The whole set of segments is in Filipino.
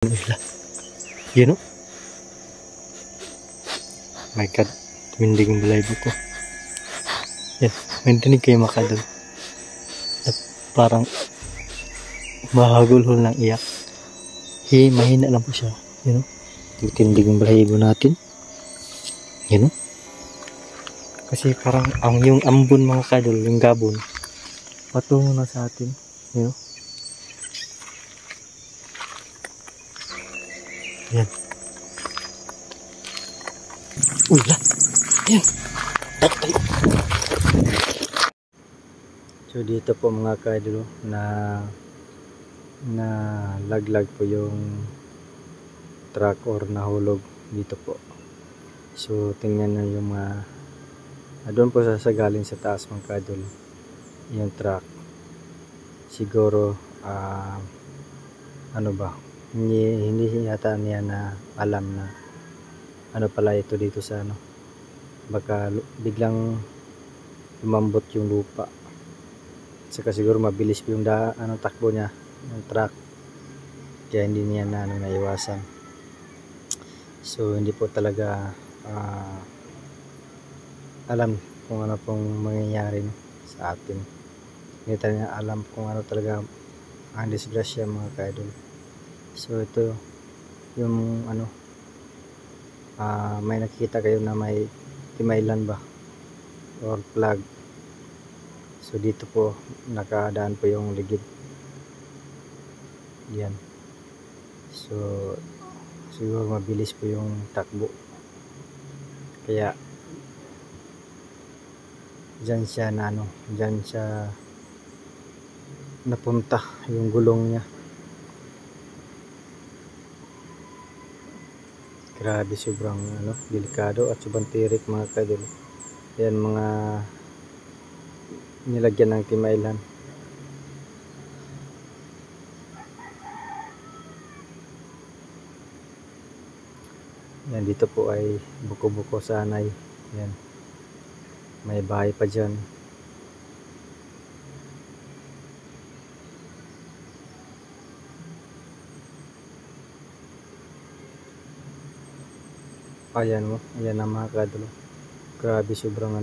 Sila. You know? My God. Tumindig ang balahibo ko. Yan. May dinig kayo makadal. At parang mahagulhol ng iyak. Mahina lang po siya. You know? Tumindig ang balahibo natin. You know? Kasi parang yung ambon mga kadol, yung gabon, patungo na sa atin. You know? Yan. Uy, yan. Yan. Tatay. So dito po mga kadol na laglag po yung truck or nahulog dito po. So tingnan nyo yung doon po sasagaling sa taas mga kadol yung truck. Siguro ano ba, hindi yata niya na alam na ano pala ito dito sa baka biglang lumambot yung lupa. Saka siguro mabilis yung takbo niya ng truck, kaya hindi niya na naiwasan. So hindi po talaga alam kung ano pong mangyayari sa atin. Hindi talaga alam kung ano talaga ang disgrasya mga kaidol. So ito yung may nakikita kayo na may timailan ba or plug. So dito po nakadaan po yung ligid. Yan. So siguro mabilis po yung takbo. Kaya dyan siya napunta yung gulong niya. Grabe, sobrang delikado at sobrang tirik mga kadol. Yan mga nilagyan ng timailan. Yan, dito po ay buko-buko sanay. Yan, may bahay pa dyan. Ayan mo, ayan na mga kadol. Grabe, sobrang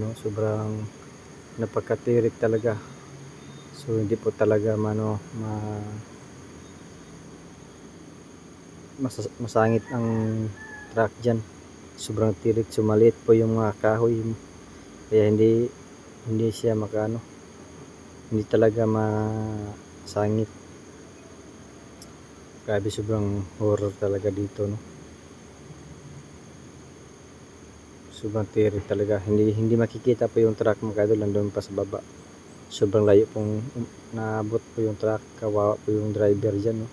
napakatirik talaga. So hindi po talaga masangit ang truck dyan. Sobrang tirik, sumalit po yung mga kahoy, kaya hindi siya hindi talaga masangit. Grabe, sobrang horror talaga dito, sobrang tirik talaga. Hindi makikita po yung truck mga kadol, nandun pa sa baba. Sobrang layo pong naabot po yung truck. Kawawa po yung driver dyan,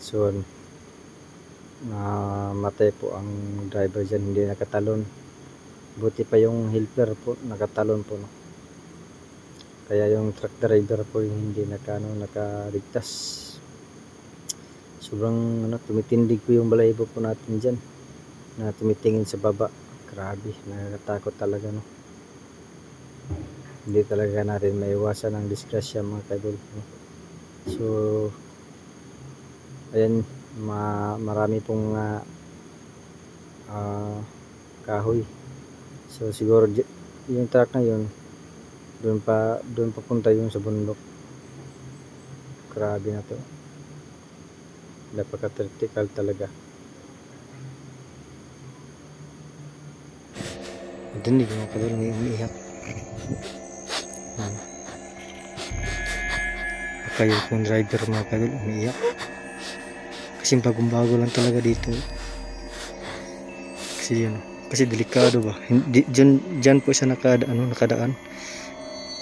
So namatay po ang driver dyan, hindi nakatalon. Buti pa yung helper po nakatalon po, kaya yung truck driver po yung hindi nakaligtas. Sobrang tumitindig po yung balahibo po natin dyan na tumitingin sa baba. Grabe, nakakatakot talaga, Hindi talaga natin maiwasan ang disgrasya mga kadol, So ayan, marami pong kahoy. So siguro yung truck na yun doon papunta yung sa bundok. Grabe na to, napaka-critical talaga. Dinig mga kadol, may umiiyak. Kayo pong driver mga kadol, umiiyak. Kasi bagong-bago lang talaga dito. Kasi delikado ba. Diyan po siya nakadaan.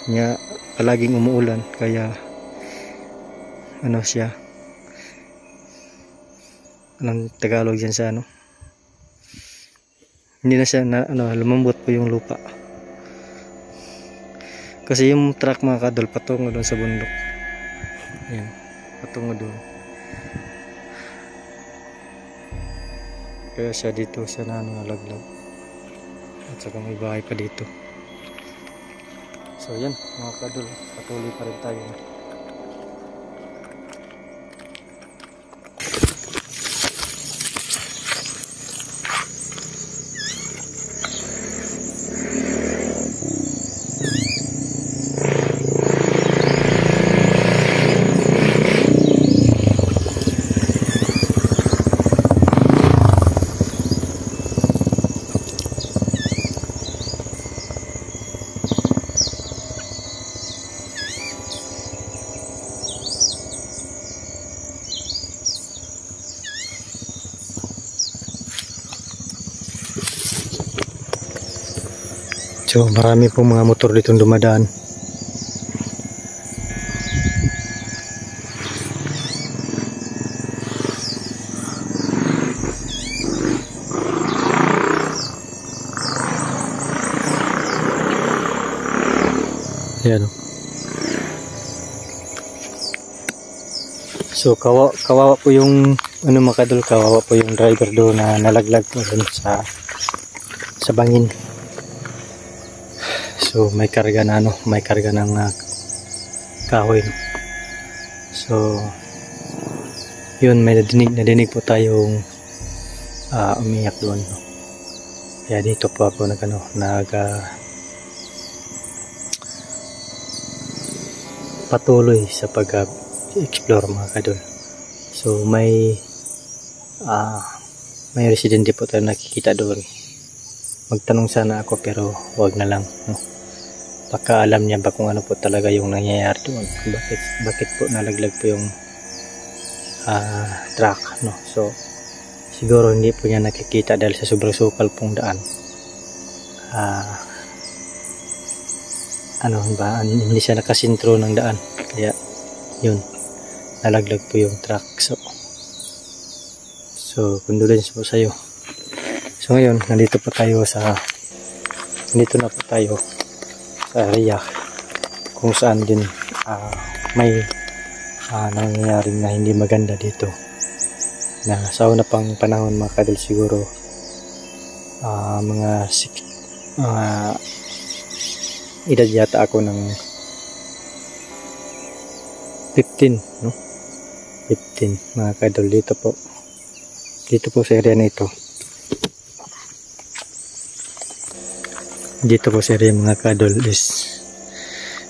Niya palaging umuulan, kaya siya. Anong Tagalog diyan sa hindi na siya lumambot po yung lupa. Kasi yung truck mga kadol patungo doon sa bundok. Ayan, patungo doon. Kaya siya dito siya nalaglag. At saka may bahay pa dito. So yan mga kadol, patuloy pa rin tayo. So marami pong mga motor ditong dumadaan. Ayan. So kawawa po yung mga kadol, kawawa po yung driver doon na nalaglag po dun sa bangin. So may karga na may karga ng kahoy. So yun, may nadinig po tayong umiyak doon. Kaya dito po ako patuloy sa pag-explore mga kadol. So may residente po tayo nakikita doon. Magtanong sana ako pero wag na lang, no? Baka alam niya ba kung ano po talaga yung nangyayari doon, bakit po nalaglag po yung truck, no? So siguro hindi po niya nakikita dahil sa sobrang sukal pong daan. Hindi siya nakasintro ng daan, kaya yun, nalaglag po yung truck. So condolence po sa'yo. So ngayon, nandito na po tayo sa area kung saan din may nangyayaring na hindi maganda dito, na sa una pang panahon mga kadol, siguro mga edad yata ako ng 15, no? 15 mga kadol. Dito po sa area na ito. Dito po sa area mga kadol is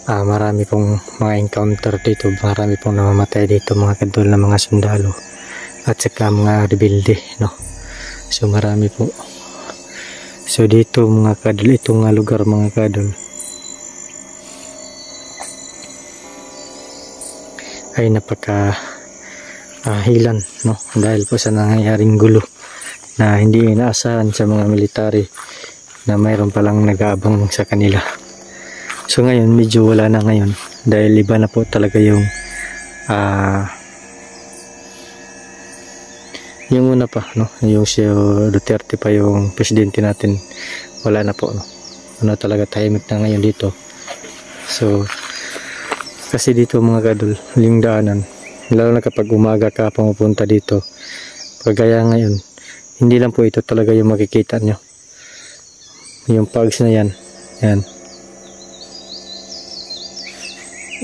marami pong mga encounter dito, marami pong namamatay dito mga kadol na mga sundalo at saka mga rebelde, no? So marami po. So dito mga kadol, itong lugar mga kadol ay napaka-hilan, no? Dahil po sa nangyayaring gulo na hindi inaasahan sa mga military na mayroon palang nag-aabang sa kanila. So ngayon medyo wala na ngayon dahil iba na po talaga yung una pa, no? Yung si Duterte pa yung presidente natin, wala na po, no? Talaga tahimik na ngayon dito. So kasi dito mga kadol, yung daanan, lalo na kapag umaga ka pumupunta dito, pagaya ngayon, hindi lang po ito talaga yung makikita nyo. Yung pags na yan,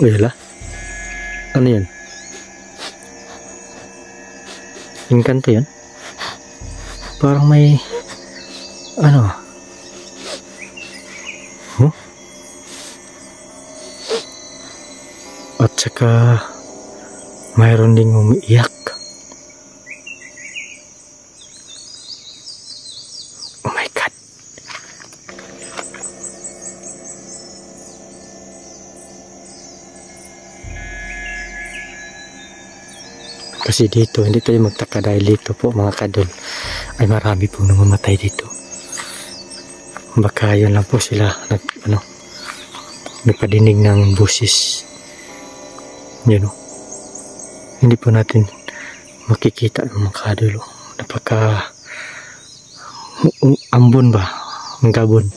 uy, hala, ano yun? Engkanto yan? Parang may at saka mayroon ding umiiyak. Oh my God. Kasi dito, hindi tayo magtaka dahil dito po mga kadol ay marami pong namamatay dito. Baka yun lang po sila nagpadinig ng busis. Yun, hindi po natin makikita ng mga kadol. Ambon ba? Ang gabon.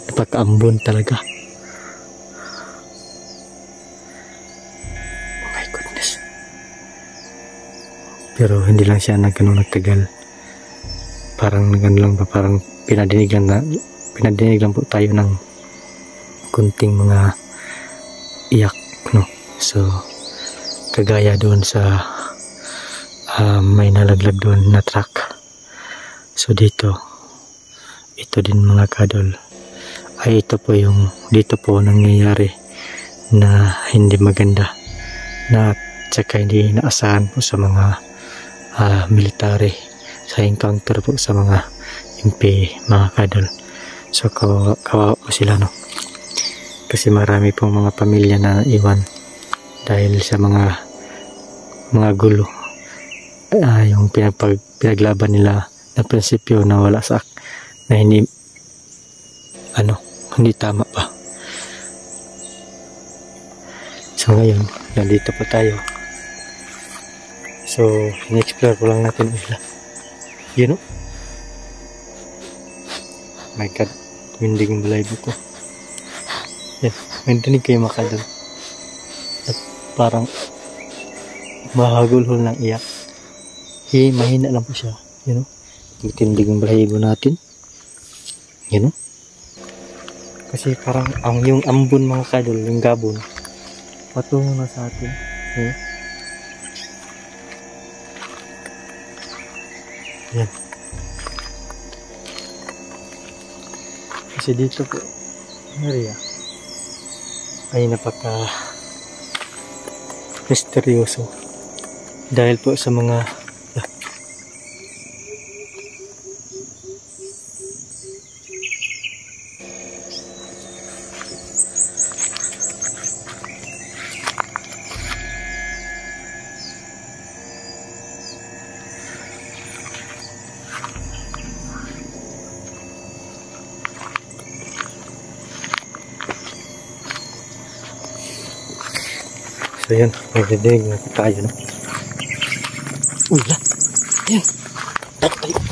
Napaka-ambon talaga. Oh my goodness. Pero hindi lang siya nagtagal. Parang lang ba? Parang pinadinig lang po tayo ng kunting mga iyak, no? So kagaya doon sa may nalaglag doon na truck. So dito, ito din mga kadol, ay ito po yung dito po nangyayari na hindi maganda, na tsaka hindi inaasahan po sa mga military, sa encounter po sa mga MP mga kadol. So kawawa po sila, no? Kasi marami pong mga pamilya na iwan dahil sa mga gulo, yung pinaglaban nila na prinsipyo na wala na hindi hindi tama pa. So ngayon, nandito pa tayo. So, in-explore ko lang natin ila. You know? My God, winding balahibo ko. Yan, may dinig kayo makadal. At parang mahagulhol ng iyak. Mahina lang po siya. You know? Tindig yung balahibo natin. You know? Kasi parang yung ambon mga kadol, yung gabon, patungo na sa atin. You know? Yan. Kasi dito po, area ay napaka misteryoso dahil po sa mga so yun, nagdidinig na tayo, no? Uy, yan! Ayan! Tayo!